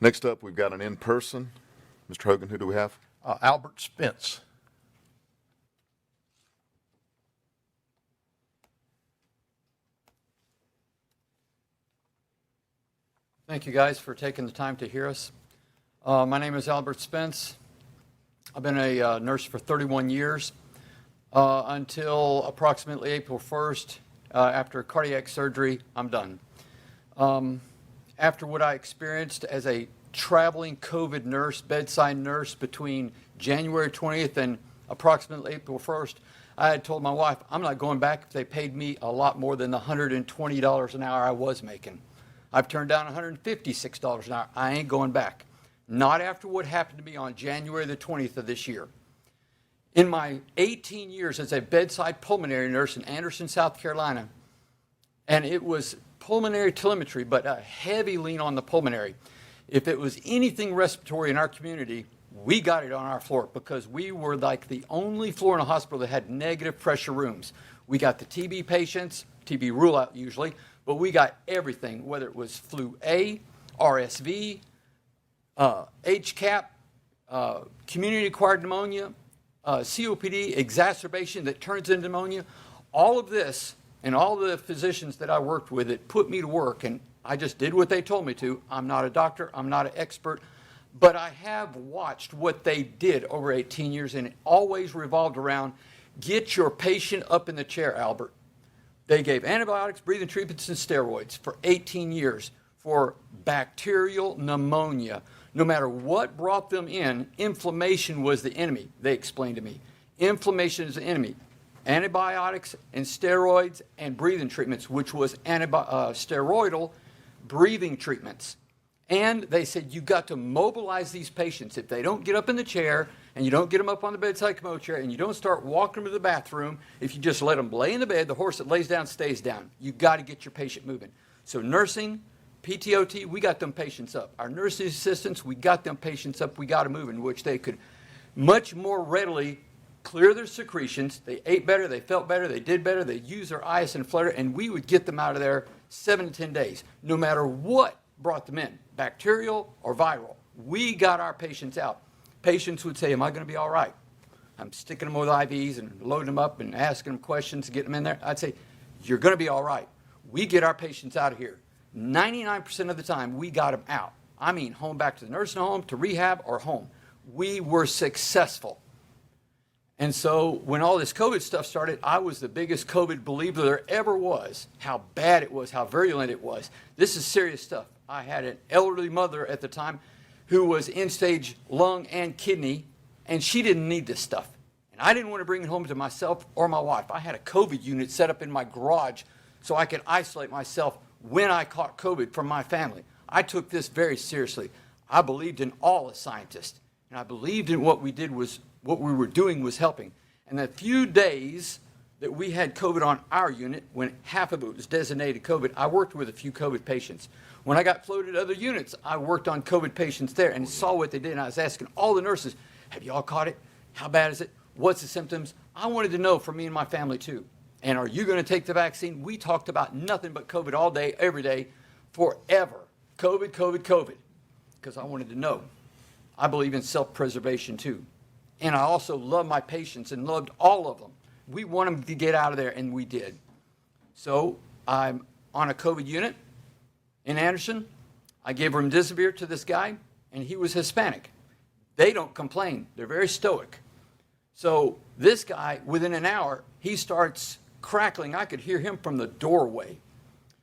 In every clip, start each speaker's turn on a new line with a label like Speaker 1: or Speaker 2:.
Speaker 1: Next up, we've got an in-person. Mr. Hogan, who do we have?
Speaker 2: Albert Spence.
Speaker 3: Thank you guys for taking the time to hear us. My name is Albert Spence. I've been a nurse for 31 years until approximately April 1st. After cardiac surgery, I'm done. After what I experienced as a traveling COVID nurse, bedside nurse between January 20th and approximately April 1st, I had told my wife, I'm not going back if they paid me a lot more than the $120 an hour I was making. I've turned down $156 an hour. I ain't going back. Not after what happened to me on January the 20th of this year. In my 18 years as a bedside pulmonary nurse in Anderson, South Carolina, and it was pulmonary telemetry, but a heavy lean on the pulmonary. If it was anything respiratory in our community, we got it on our floor because we were like the only floor in a hospital that had negative pressure rooms. We got the TB patients, TB rule out usually, but we got everything, whether it was flu A, RSV, HCAP, community-acquired pneumonia, COPD, exacerbation that turns into pneumonia. All of this, and all the physicians that I worked with, it put me to work, and I just did what they told me to. I'm not a doctor, I'm not an expert, but I have watched what they did over 18 years, and it always revolved around, get your patient up in the chair, Albert. They gave antibiotics, breathing treatments, and steroids for 18 years for bacterial pneumonia. No matter what brought them in, inflammation was the enemy, they explained to me. Inflammation is the enemy. Antibiotics and steroids and breathing treatments, which was steroidal breathing treatments. And they said, you got to mobilize these patients. If they don't get up in the chair, and you don't get them up on the bedside commode chair, and you don't start walking them to the bathroom, if you just let them lay in the bed, the horse that lays down stays down. You got to get your patient moving. So nursing, PTOT, we got them patients up. Our nursing assistants, we got them patients up. We got them moving, which they could much more readily clear their secretions. They ate better, they felt better, they did better, they used their ice and flutter, and we would get them out of there 7 to 10 days, no matter what brought them in, bacterial or viral. We got our patients out. Patients would say, am I going to be all right? I'm sticking them with IVs and loading them up and asking them questions to get them in there. I'd say, you're going to be all right. We get our patients out of here. 99% of the time, we got them out. I mean, home, back to the nursing home, to rehab, or home. We were successful. And so when all this COVID stuff started, I was the biggest COVID believer there ever was, how bad it was, how virulent it was. This is serious stuff. I had an elderly mother at the time who was end-stage lung and kidney, and she didn't need this stuff. And I didn't want to bring it home to myself or my wife. I had a COVID unit set up in my garage so I could isolate myself when I caught COVID from my family. I took this very seriously. I believed in all the scientists, and I believed in what we were doing was helping. And the few days that we had COVID on our unit, when half of it was designated COVID, I worked with a few COVID patients. When I got floated to other units, I worked on COVID patients there and saw what they did. And I was asking all the nurses, have you all caught it? How bad is it? What's the symptoms? I wanted to know for me and my family too. And are you going to take the vaccine? We talked about nothing but COVID all day, every day, forever. COVID, COVID, COVID. Because I wanted to know. I believe in self-preservation too. And I also love my patients and loved all of them. We want them to get out of there, and we did. So I'm on a COVID unit in Anderson. I gave remdesivir to this guy, and he was Hispanic. They don't complain. They're very stoic. So this guy, within an hour, he starts crackling. I could hear him from the doorway.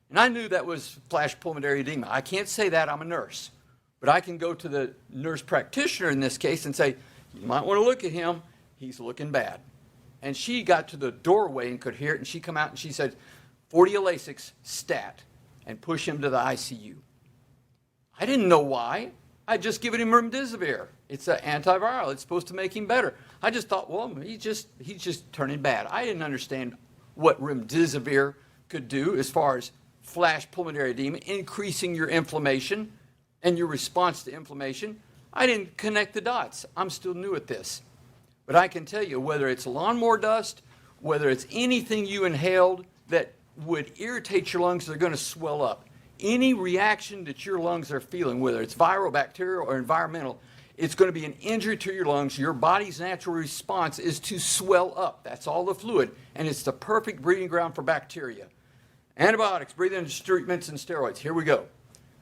Speaker 3: And I knew that was flash pulmonary edema. I can't say that, I'm a nurse. But I can go to the nurse practitioner in this case and say, you might want to look at him. He's looking bad. And she got to the doorway and could hear it, and she come out and she said, 40 Lasix stat, and push him to the ICU. I didn't know why. I'd just given him remdesivir. It's an antiviral. It's supposed to make him better. I just thought, well, he's just turning bad. I didn't understand what remdesivir could do as far as flash pulmonary edema, increasing your inflammation and your response to inflammation. I didn't connect the dots. I'm still new at this. But I can tell you, whether it's lawnmower dust, whether it's anything you inhaled that would irritate your lungs, they're going to swell up. any reaction that your lungs are feeling, whether it's viral, bacterial, or environmental, it's going to be an injury to your lungs. Your body's natural response is to swell up. That's all the fluid, and it's the perfect breeding ground for bacteria. Antibiotics, breathing treatments, and steroids. Here we go.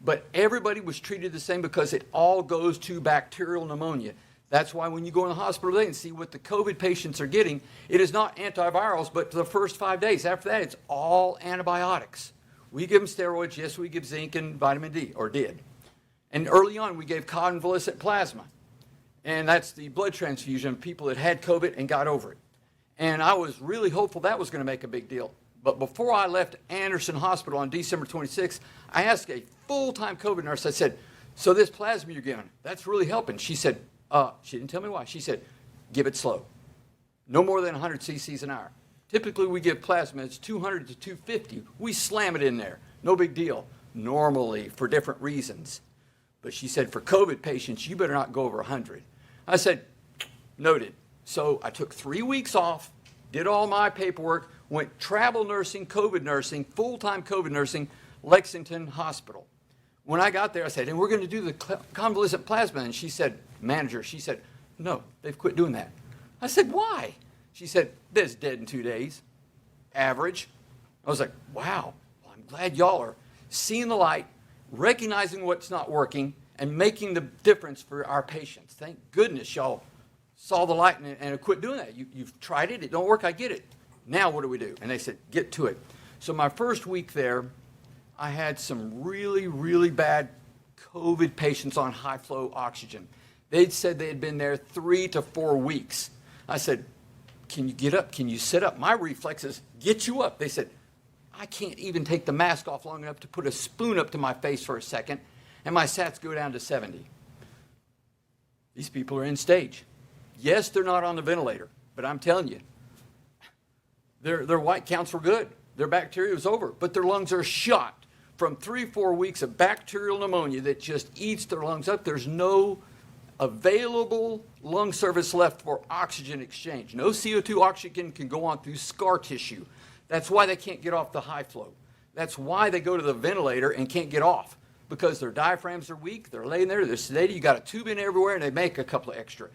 Speaker 3: But everybody was treated the same because it all goes to bacterial pneumonia. That's why when you go in the hospital today and see what the COVID patients are getting, it is not antivirals, but for the first 5 days. After that, it's all antibiotics. We give them steroids. Yes, we give zinc and vitamin D, or did. And early on, we gave convalescent plasma. And that's the blood transfusion of people that had COVID and got over it. And I was really hopeful that was going to make a big deal. But before I left Anderson Hospital on December 26th, I asked a full-time COVID nurse, I said, so this plasma you're giving, that's really helping. She said, she didn't tell me why. She said, give it slow. No more than 100 cc's an hour. Typically, we give plasma, it's 200 to 250. We slam it in there. No big deal. Normally, for different reasons. But she said, for COVID patients, you better not go over 100. I said, noted. So I took 3 weeks off, did all my paperwork, went travel nursing, full-time COVID nursing, Lexington Hospital. When I got there, I said, and we're going to do the convalescent plasma. And she said, manager, she said, no, they've quit doing that. I said, why? She said, that's dead in 2 days, average. I was like, wow, well, I'm glad y'all are seeing the light, recognizing what's not working, and making the difference for our patients. Thank goodness y'all saw the light and quit doing that. You've tried it, it don't work, I get it. Now what do we do? And they said, get to it. So my first week there, I had some really, really bad COVID patients on high-flow oxygen. They'd said they had been there 3 to 4 weeks. I said, can you get up? Can you sit up? My reflexes get you up. They said, I can't even take the mask off long enough to put a spoon up to my face for a second, and my SATs go down to 70. These people are in stage. Yes, they're not on the ventilator, but I'm telling you, their white counts were good. Their bacteria was over, but their lungs are shot from 3 or 4 weeks of bacterial pneumonia that just eats their lungs up. There's no available lung surface left for oxygen exchange. No CO2 oxygen can go on through scar tissue. That's why they can't get off the high flow. That's why they go to the ventilator and can't get off, because their diaphragms are weak. They're laying there, they're sedated. You got a tube in everywhere, and they make a couple of extra.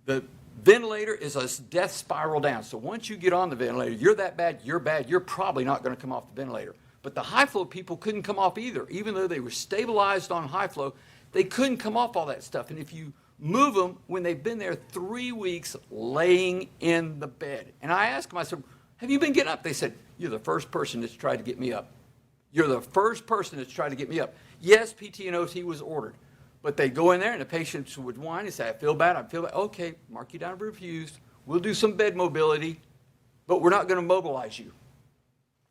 Speaker 3: The ventilator is a death spiral down. So once you get on the ventilator, you're that bad, you're probably not going to come off the ventilator. But the high flow people couldn't come off either. Even though they were stabilized on high flow, they couldn't come off all that stuff. And if you move them when they've been there 3 weeks laying in the bed. And I asked them, I said, have you been getting up? They said, you're the first person that's tried to get me up. You're the first person that's tried to get me up. Yes, PT and OT was ordered, but they go in there and the patients would whine and say, I feel bad, I feel bad. Okay, mark you down as refused. We'll do some bed mobility, but we're not going to mobilize you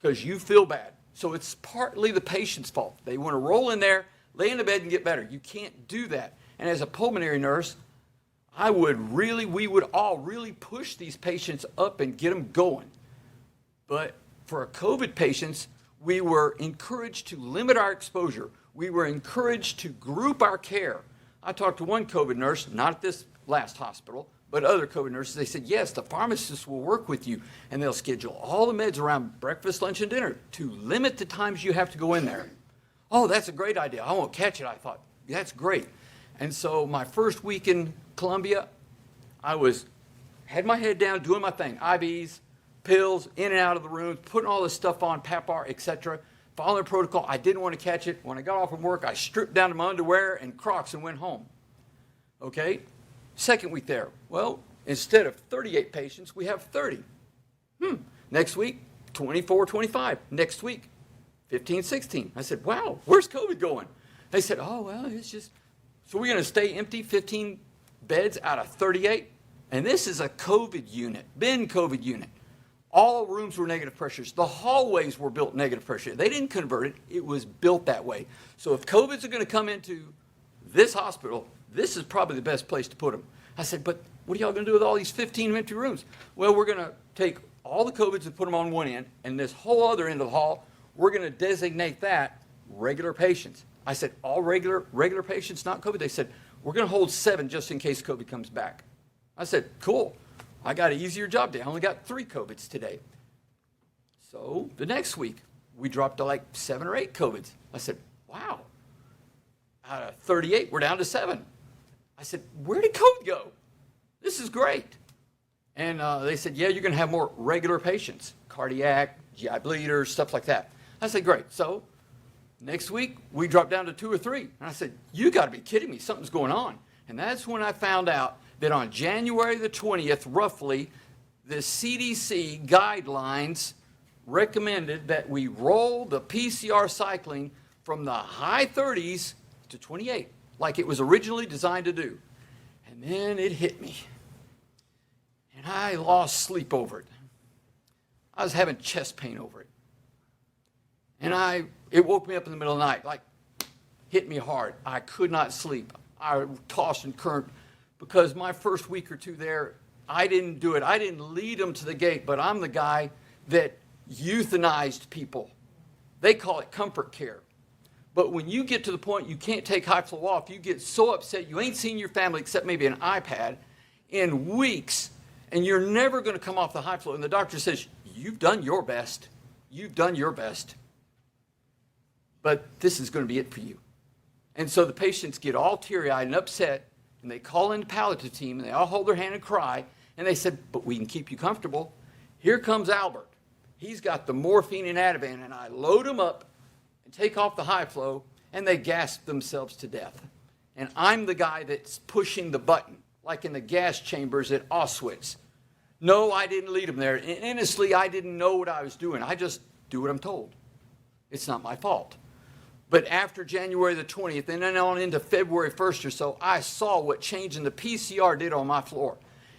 Speaker 3: because you feel bad. So it's partly the patient's fault. They want to roll in there, lay in the bed and get better. You can't do that. And as a pulmonary nurse, we would all really push these patients up and get them going. But for our COVID patients, we were encouraged to limit our exposure. We were encouraged to group our care. I talked to one COVID nurse, not at this last hospital, but other COVID nurses. They said, yes, the pharmacist will work with you, and they'll schedule all the meds around breakfast, lunch, and dinner to limit the times you have to go in there. Oh, that's a great idea. I won't catch it. I thought, that's great. And so my first week in Columbia, I had my head down, doing my thing, IVs, pills, in and out of the room, putting all this stuff on, PAPR, etc., following the protocol. I didn't want to catch it. When I got off from work, I stripped down to my underwear and Crocs and went home. Okay? Second week there. Well, instead of 38 patients, we have 30. Next week, 24, 25. Next week, 15, 16. I said, wow, where's COVID going? They said, oh, well, it's just... So we're going to stay empty, 15 beds out of 38? And this is a COVID unit, been COVID unit. All rooms were negative pressures. The hallways were built negative pressure. They didn't convert it. It was built that way. So if COVIDs are going to come into this hospital, this is probably the best place to put them. I said, but what are y'all going to do with all these 15 empty rooms? Well, we're going to take all the COVIDs and put them on one end, and this whole other end of the hall, we're going to designate that regular patients. I said, all regular patients, not COVID? They said, we're going to hold 7 just in case COVID comes back. I said, cool. I got an easier job today. I only got 3 COVIDs today. So the next week, we dropped to like 7 or 8 COVIDs. I said, wow. Out of 38, we're down to 7. I said, where did COVID go? This is great. And they said, yeah, you're going to have more regular patients, cardiac, GI bleeders, stuff like that. I said, great. So next week, we dropped down to 2 or 3. And I said, you got to be kidding me. Something's going on. And that's when I found out that on January the 20th, roughly, the CDC guidelines recommended that we roll the PCR cycling from the high 30s to 28, like it was originally designed to do. And then it hit me. And I lost sleep over it. I was having chest pain over it. And it woke me up in the middle of the night, like hit me hard. I could not sleep. I tossed and turned because my first week or 2 there, I didn't do it. I didn't lead them to the gate, but I'm the guy that euthanized people. They call it comfort care. But when you get to the point you can't take high flow off, you get so upset you ain't seen your family except maybe an iPad in weeks, and you're never going to come off the high flow. And the doctor says, you've done your best. You've done your best. But this is going to be it for you. And so the patients get all teary-eyed and upset, and they call in the palliative team, and they all hold their hand and cry, and they said, but we can keep you comfortable. Here comes Albert. He's got the morphine and Ativan, and I load him up and take off the high flow, and they gasp themselves to death. And I'm the guy that's pushing the button, like in the gas chambers at Auschwitz. No, I didn't lead them there. And honestly, I didn't know what I was doing. I just do what I'm told. It's not my fault. But after January the 20th, and then on into February 1st or so, I saw what changing the PCR did on my floor.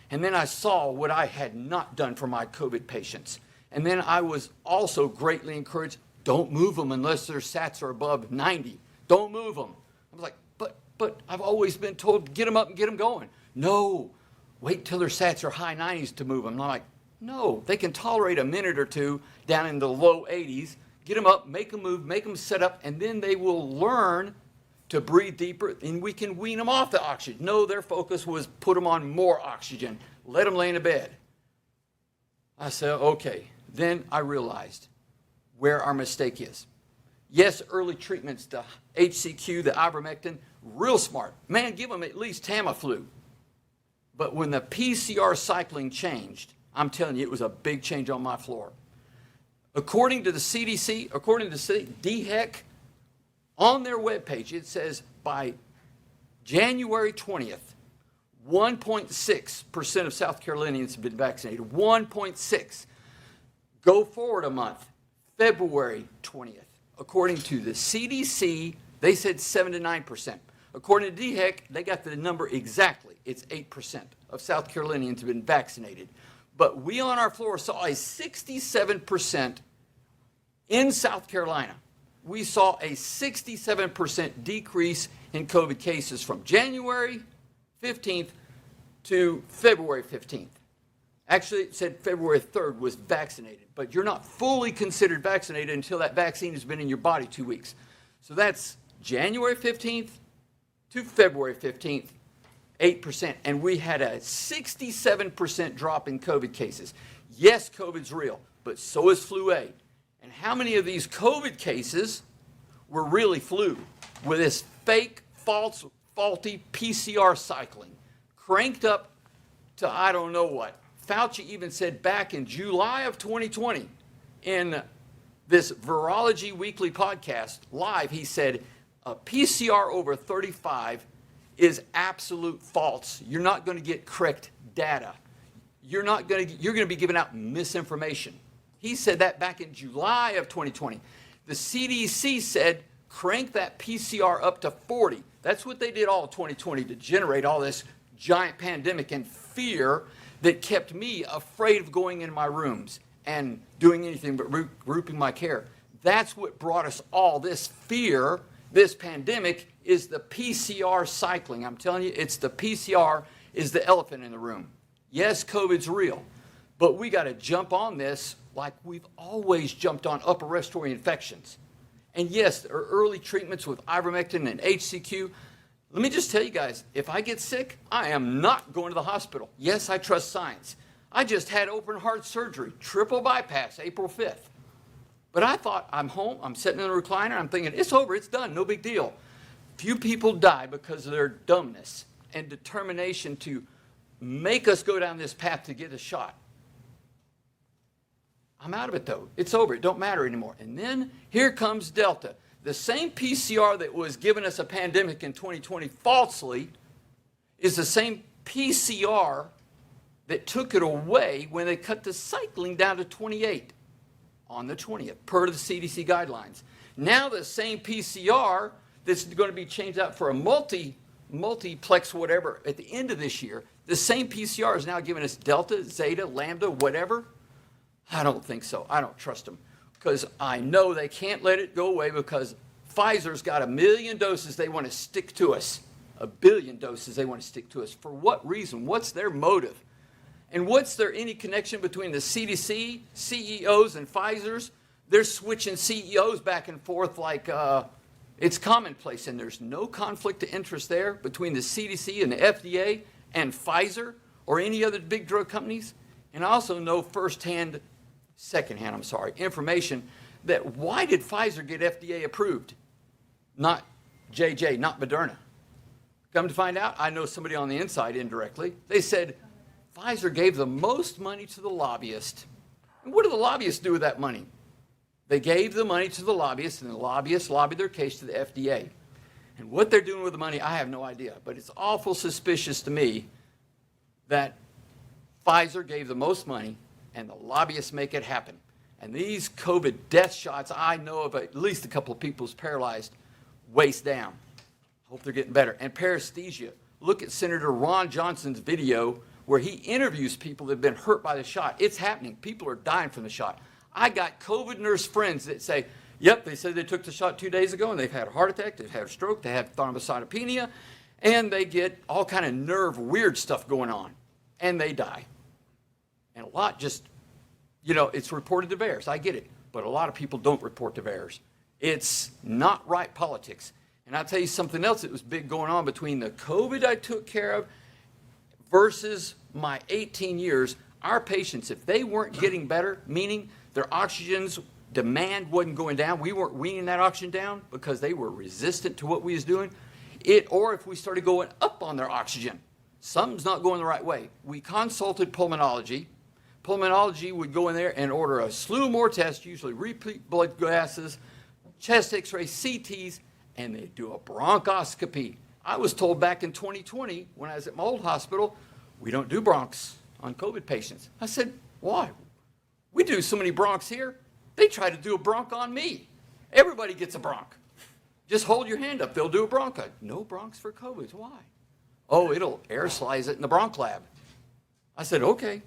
Speaker 3: And then I saw what I had not done for my COVID patients. And then I was also greatly encouraged, don't move them unless their SATs are above 90. Don't move them. I was like, but I've always been told, get them up and get them going. No, wait till their SATs are high 90s to move them. And I'm like, no, they can tolerate a minute or 2 down in the low 80s. Get them up, make them move, make them set up, and then they will learn to breathe deeper, and we can wean them off the oxygen. No, their focus was put them on more oxygen. Let them lay in a bed. I said, okay. Then I realized where our mistake is. Yes, early treatments, the HCQ, the ivermectin, real smart. Man, give them at least Tamiflu. But when the PCR cycling changed, I'm telling you, it was a big change on my floor. According to the CDC, according to DHEC, on their webpage, it says by January 20th, 1.6% of South Carolinians have been vaccinated. 1.6. Go forward a month, February 20th. According to the CDC, they said 7 to 9%. According to DHEC, they got the number exactly. It's 8% of South Carolinians have been vaccinated. But we on our floor saw a 67% in South Carolina. We saw a 67% decrease in COVID cases from January 15th to February 15th. Actually, it said February 3rd was vaccinated, but you're not fully considered vaccinated until that vaccine has been in your body 2 weeks. So that's January 15th to February 15th, 8%. And we had a 67% drop in COVID cases. Yes, COVID's real, but so is flu A. And how many of these COVID cases were really flu with this fake, false, faulty PCR cycling cranked up to I don't know what? Fauci even said back in July of 2020 in this Virology Weekly podcast live, he said a PCR over 35 is absolute false. You're not going to get correct data. You're going to be giving out misinformation. He said that back in July of 2020. The CDC said crank that PCR up to 40. That's what they did all of 2020 to generate all this giant pandemic and fear that kept me afraid of going in my rooms and doing anything but grouping my care. That's what brought us all this fear. This pandemic is the PCR cycling. I'm telling you, it's the PCR is the elephant in the room. Yes, COVID's real, but we got to jump on this like we've always jumped on upper respiratory infections. And yes, there are early treatments with ivermectin and HCQ. Let me just tell you guys, if I get sick, I am not going to the hospital. Yes, I trust science. I just had open heart surgery, triple bypass, April 5th. But I thought, I'm home, I'm sitting in a recliner, I'm thinking, it's over, it's done, no big deal. Few people die because of their dumbness and determination to make us go down this path to get a shot. I'm out of it though. It's over. It don't matter anymore. And then here comes Delta. The same PCR that was giving us a pandemic in 2020 falsely is the same PCR that took it away when they cut the cycling down to 28 on the 20th, per the CDC guidelines. Now the same PCR that's going to be changed out for a multiplex whatever at the end of this year, the same PCR is now giving us Delta, Zeta, Lambda, whatever. I don't think so. I don't trust them because I know they can't let it go away because Pfizer's got 1 million doses they want to stick to us. 1 billion doses they want to stick to us. For what reason? What's their motive? And what's there any connection between the CDC, CEOs, and Pfizer's? They're switching CEOs back and forth like it's commonplace, and there's no conflict of interest there between the CDC and the FDA and Pfizer or any other big drug companies. And I also know secondhand information that why did Pfizer get FDA approved? Not JJ, not Moderna. Come to find out, I know somebody on the inside indirectly. They said Pfizer gave the most money to the lobbyist. And what do the lobbyists do with that money? They gave the money to the lobbyists, and the lobbyists lobbied their case to the FDA. And what they're doing with the money, I have no idea. But it's awful suspicious to me that Pfizer gave the most money, and the lobbyists make it happen. And these COVID death shots, I know of at least a couple of people who's paralyzed, waist down. Hope they're getting better. And paresthesia. Look at Senator Ron Johnson's video where he interviews people that have been hurt by the shot. It's happening. People are dying from the shot. I got COVID nurse friends that say, yep, they said they took the shot 2 days ago and they've had a heart attack, they've had a stroke, they have thrombocytopenia, and they get all kind of nerve weird stuff going on, and they die. And a lot just, it's reported to VAERS. I get it. But a lot of people don't report to VAERS. It's not right politics. And I'll tell you something else that was big going on between the COVID I took care of versus my 18 years. Our patients, if they weren't getting better, meaning their oxygen's demand wasn't going down, we weren't weaning that oxygen down because they were resistant to what we was doing, or if we started going up on their oxygen, something's not going the right way. We consulted pulmonology. Pulmonology would go in there and order a slew more tests, usually repeat blood gases, chest x-rays, CTs, and they do a bronchoscopy. I was told back in 2020 when I was at my old hospital, we don't do bronchs on COVID patients. I said, why? We do so many bronchs here. They try to do a bronch on me. Everybody gets a bronch. Just hold your hand up. They'll do a bronch. No bronchs for COVID. Why? Oh, it'll aerosolize it in the bronch lab. I said, okay.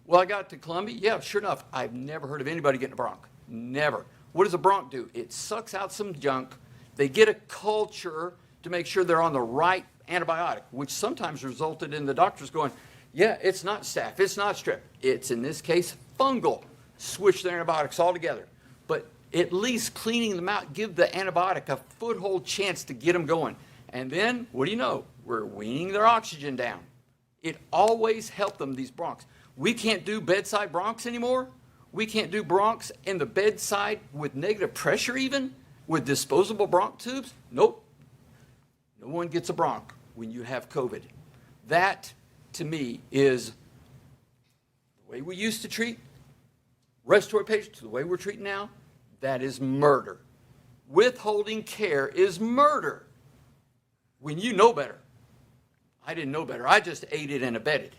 Speaker 3: Well, I got to Columbia. Yeah, sure enough. I've never heard of anybody getting a bronch. Never. What does a bronch do? It sucks out some junk. They get a culture to make sure they're on the right antibiotic, which sometimes resulted in the doctors going, yeah, it's not staph, it's not strep. It's, in this case, fungal. Switch their antibiotics altogether. But at least cleaning them out, give the antibiotic a foothold chance to get them going. And then, what do you know? We're weaning their oxygen down. It always helped them, these bronchs. We can't do bedside bronchs anymore. We can't do bronchs in the bedside with negative pressure even, with disposable bronch tubes. Nope. No one gets a bronch when you have COVID. That, to me, is the way we used to treat respiratory patients, the way we're treating now. That is murder. Withholding care is murder when you know better. I didn't know better. I just aided and abetted.